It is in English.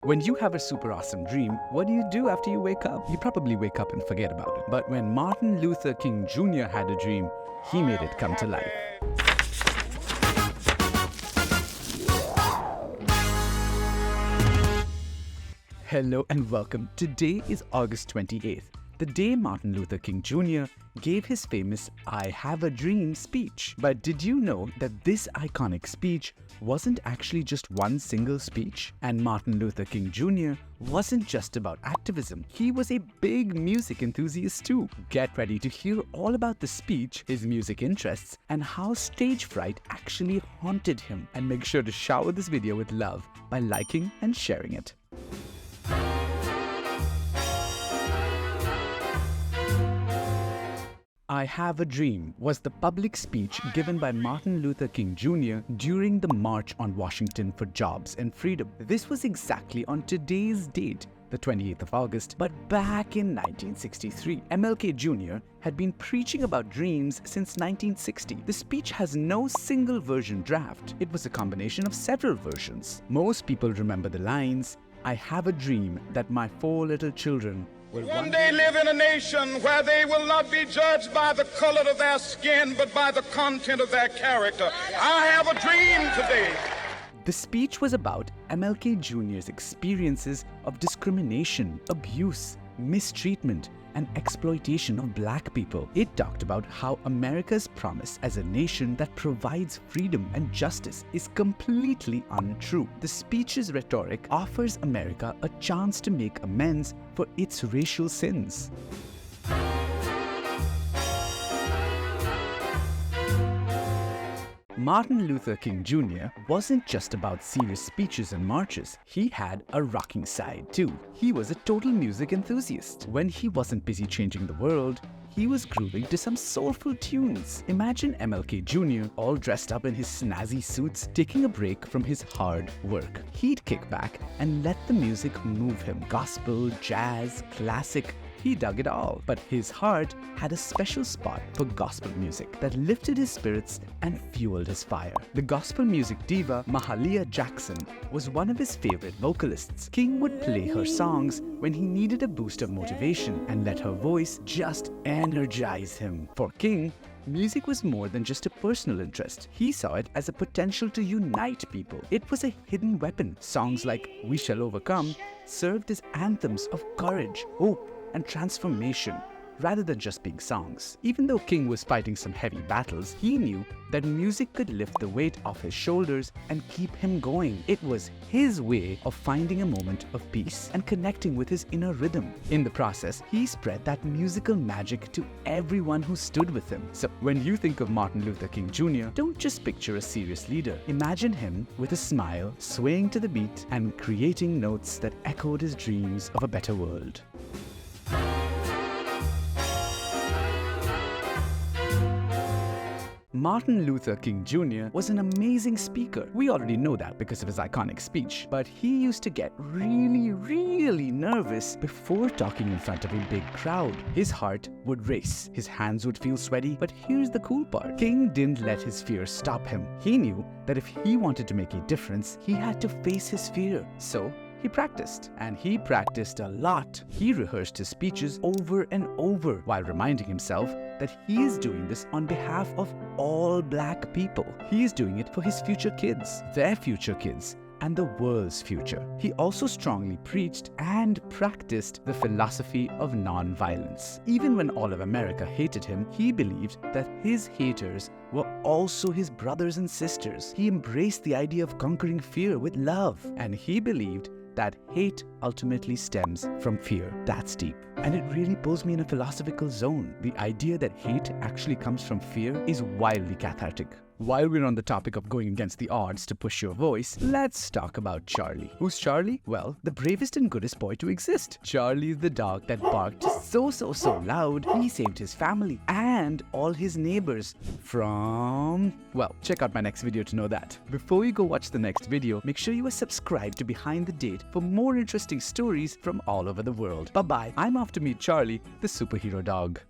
When you have a super awesome dream, what do you do after you wake up? You probably wake up and forget about it. But when Martin Luther King Jr. had a dream, he made it come to life. Hello and welcome. Today is August 28th, the day Martin Luther King Jr. gave his famous "I Have a Dream" speech. But did you know that this iconic speech wasn't actually just one single speech? And Martin Luther King Jr. wasn't just about activism. He was a big music enthusiast too. Get ready to hear all about the speech, his music interests, and how stage fright actually haunted him. And make sure to shower this video with love by liking and sharing it. "I Have a Dream" was the public speech given by Martin Luther King Jr. during the March on Washington for Jobs and Freedom. This was exactly on today's date, the 28th of August, but back in 1963. MLK Jr. had been preaching about dreams since 1960. The speech has no single version draft. It was a combination of several versions. Most people remember the lines, "I have a dream that my 4 little children will one day live in a nation where they will not be judged by the color of their skin, but by the content of their character. I have a dream today." The speech was about MLK Jr.'s experiences of discrimination, abuse, mistreatment, and exploitation of black people. It talked about how America's promise as a nation that provides freedom and justice is completely untrue. The speech's rhetoric offers America a chance to make amends for its racial sins. Martin Luther King Jr. wasn't just about serious speeches and marches. He had a rocking side too. He was a total music enthusiast. When he wasn't busy changing the world, he was grooving to some soulful tunes. Imagine MLK Jr. all dressed up in his snazzy suits, taking a break from his hard work. He'd kick back and let the music move him. Gospel, jazz, classic, he dug it all. But his heart had a special spot for gospel music that lifted his spirits and fueled his fire. The gospel music diva Mahalia Jackson was one of his favorite vocalists. King would play her songs when he needed a boost of motivation and let her voice just energize him. For King, music was more than just a personal interest. He saw it as a potential to unite people. It was a hidden weapon. Songs like "We Shall Overcome" served as anthems of courage, hope, and transformation, rather than just being songs. Even though King was fighting some heavy battles, he knew that music could lift the weight off his shoulders and keep him going. It was his way of finding a moment of peace and connecting with his inner rhythm. In the process, he spread that musical magic to everyone who stood with him. So when you think of Martin Luther King Jr., don't just picture a serious leader. Imagine him with a smile, swaying to the beat and creating notes that echoed his dreams of a better world. Martin Luther King Jr. was an amazing speaker. We already know that because of his iconic speech, but he used to get really nervous before talking in front of a big crowd. His heart would race, his hands would feel sweaty, but here's the cool part. King didn't let his fear stop him. He knew that if he wanted to make a difference, he had to face his fear. So he practiced, and he practiced a lot. He rehearsed his speeches over and over while reminding himself that he is doing this on behalf of all black people. He is doing it for his future kids, their future kids, and the world's future. He also strongly preached and practiced the philosophy of nonviolence. Even when all of America hated him, he believed that his haters were also his brothers and sisters. He embraced the idea of conquering fear with love, and he believed that hate ultimately stems from fear. That's deep. And it really pulls me in a philosophical zone. The idea that hate actually comes from fear is wildly cathartic. While we're on the topic of going against the odds to push your voice, let's talk about Charlie. Who's Charlie? Well, the bravest and goodest boy to exist. Charlie is the dog that barked so loud, he saved his family and all his neighbors from... Well, check out my next video to know that. Before you go watch the next video, make sure you are subscribed to Behind the Date for more interesting stories from all over the world. Bye-bye. I'm off to meet Charlie, the superhero dog.